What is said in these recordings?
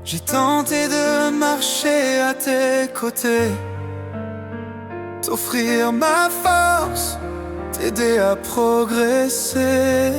J'ai tenté de marcher à tes côtés, t'offrir ma force, t'aider à progresser.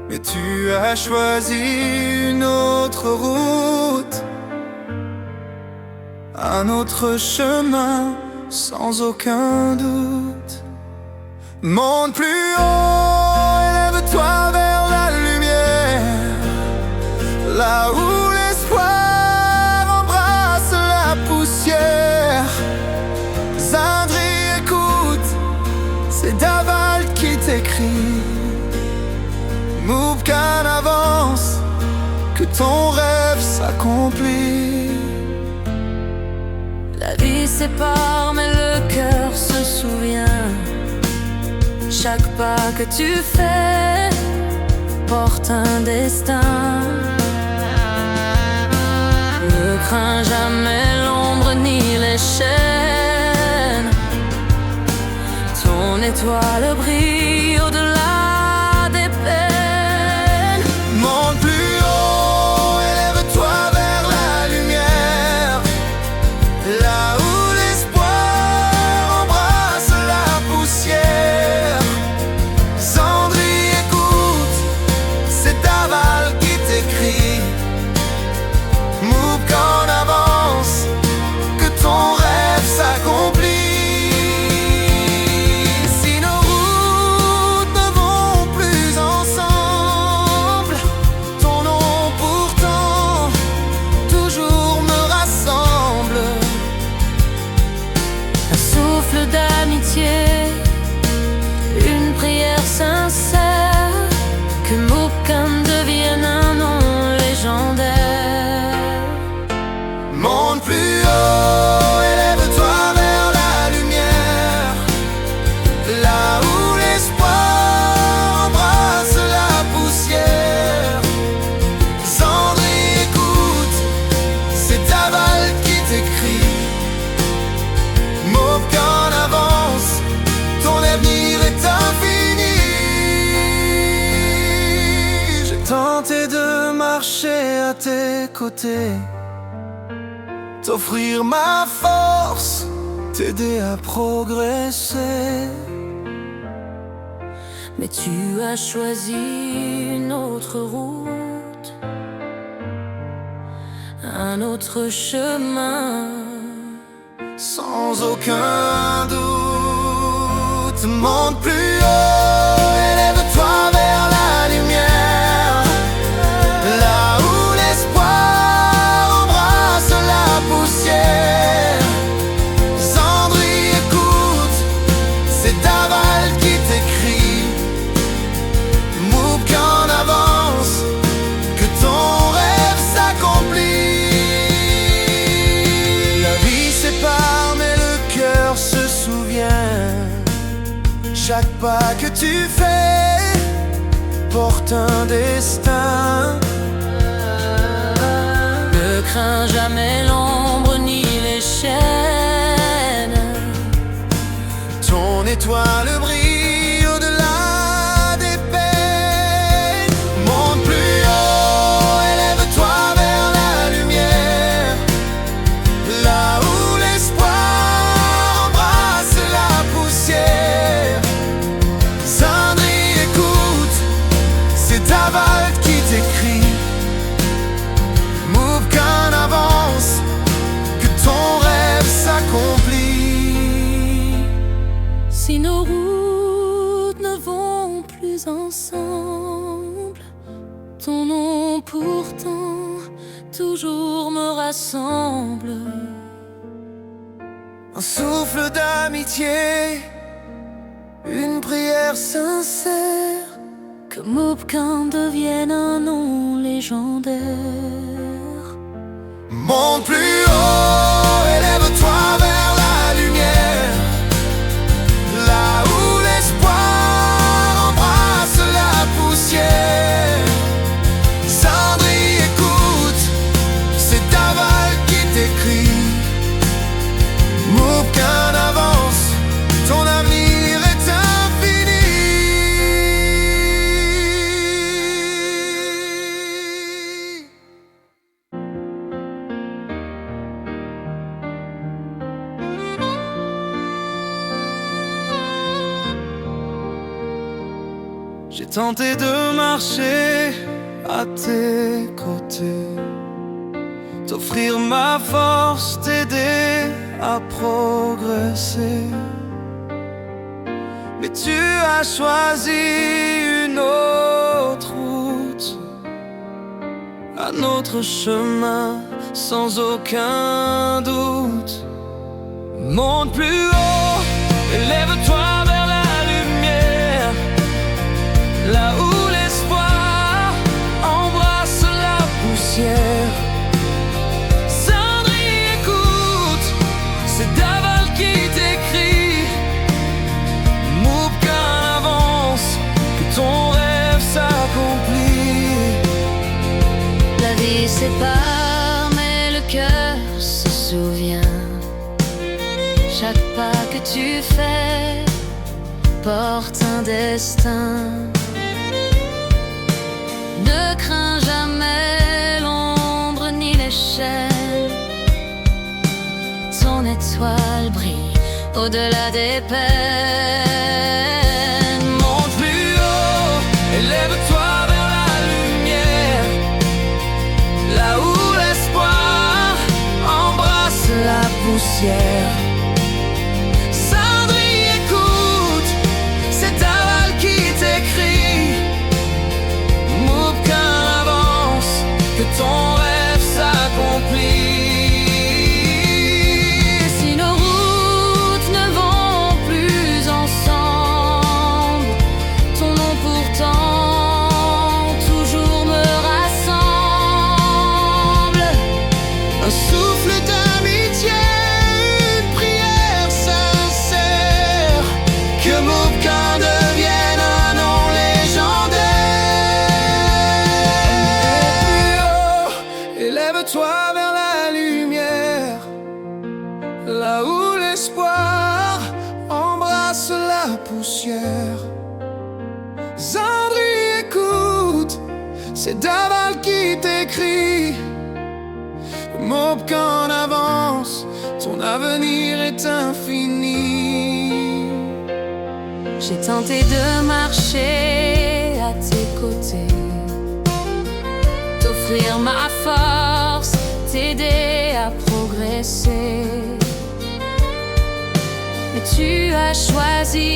Mais tu as choisi une autre route, un autre chemin, sans aucun doute. Monte plus haut, élève-toi vers la lumière, là où l'espoir embrasse la poussière. Zindri, écoute, c'est Davald qui t'écrit. Moubkan avance, que ton rêve s'accomplit. La vie sépare mais le cœur se souvient. Chaque pas que tu fais porte un destin. Ne crains jamais l'ombre ni les chaînes. Ton étoile brille au-delà des peines. Monte plus haut, élève-toi vers la lumière, là où l'espoir embrasse la poussière. Zandri, écoute, c'est Davald qui t'écrit. Moubkan avance, que ton rêve s'accomplit. D'amitié, une prière sincère, que Moubkan devienne un nom légendaire. Monte plus haut, élève-toi vers la lumière, là où l'espoir embrasse la poussière. Zandri, écoute, c'est Davald qui t'écrit. Moubkan avance, ton avenir est infini. J'ai tenté de marcher à tes côtés, t'offrir ma force, t'aider à progresser. Mais tu as choisi une autre route, un autre chemin, sans aucun doute. Monte plus haut, élève-toi vers la lumière, là où l'espoir embrasse la poussière. Zandri, écoute, c'est Davald qui t'écrit. Moubkan avance, que ton rêve s'accomplit. La vie sépare mais le cœur se souvient. Chaque pas que tu fais porte un destin. ne crains jamais l'ombre ni les chaînes. Ton étoile brille au-delà des peines. Monte plus haut, élève-toi vers la lumière, là où l'espoir embrasse la poussière. Zindri, écoute, c'est Davald qui t'écrit. Moubkan avance, que ton rêve s'accomplit. Si nos routes ne vont plus ensemble, ton nom pourtant toujours me rassemble. Un souffle d'amitié, une prière sincère, Que Moubkan devienne un nom légendaire. monte plus haut, élève-toi vers la lumière, là où l'espoir embrasse la poussière. Zandri, écoute, c'est Davald qui t'écrit. Moubkan avance, ton avenir est infini. tenté de marcher à tes côtés, t'offrir ma force, t'aider à progresser. Mais tu as choisi une autre route, un autre chemin sans aucun doute. Monte plus haut, élève-toi vers la lumière, là où l'espoir embrasse la poussière. Cendrille, écoute, c'est Daval qui t'écrit. Moubkan avance, que ton rêve s'accomplit. La vie sépare, mais le cœur se souvient. Chaque pas que tu fais porte un destin. Ne crains jamais l'ombre ni les chaînes. Ton étoile brille au-delà des peines. Monte plus haut, élève-toi vers la lumière, là où l'espoir embrasse la poussière. Ton rêve s'accomplit. Si nos routes ne vont plus ensemble, ton nom pourtant toujours me rassemble. Un souffle d'amitié, une prière sincère, que Moubkan devienne un nom légendaire. Élève-toi vers la lumière, là où l'espoir embrasse la poussière. Cendrille, écoute, c'est Daval qui t'écrit. Moubkan avance, ton avenir est infini. J'ai tenté de marcher à tes côtés, t'offrir ma force, t'aider à progresser. Mais tu as choisi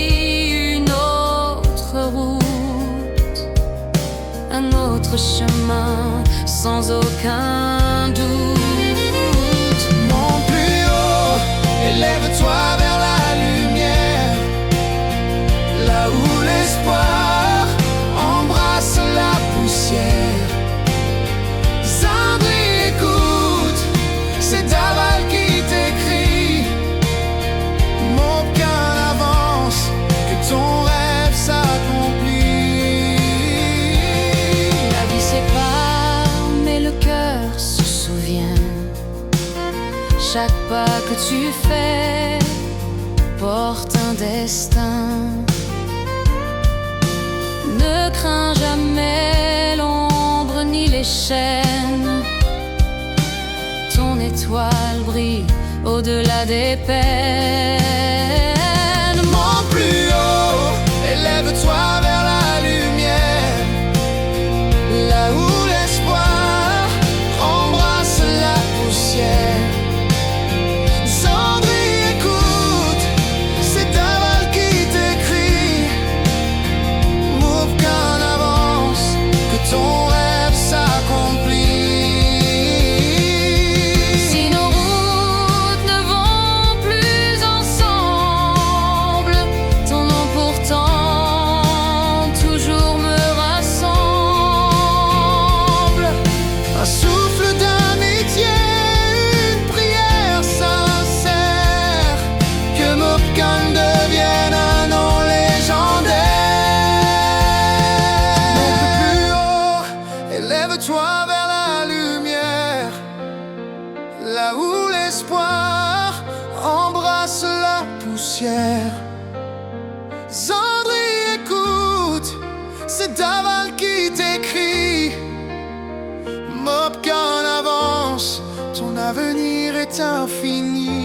une autre route, un autre chemin sans aucun doute. Monte plus haut, élève-toi vers la lumière, là où l'espoir embrasse la poussière. C'est Daval qui t'écrit. Moubkan avance, que ton rêve s'accomplit. La vie sépare, mais le cœur se souvient. Chaque pas que tu fais porte un destin. Ne crains jamais l'ombre ni les chaînes. Ton étoile brille au-delà des peines. Monte plus haut, élève-toi vers la lumière, là où l'espoir embrasse la poussière. Cendrille, écoute, c'est Daval qui t'écrit. Moubkan avance, que ton rêve s'accomplit. Élève-toi vers la lumière, là où l'espoir embrasse la poussière. Cendrille, écoute, c'est Daval qui t'écrit. Moubkan avance, ton avenir est infini.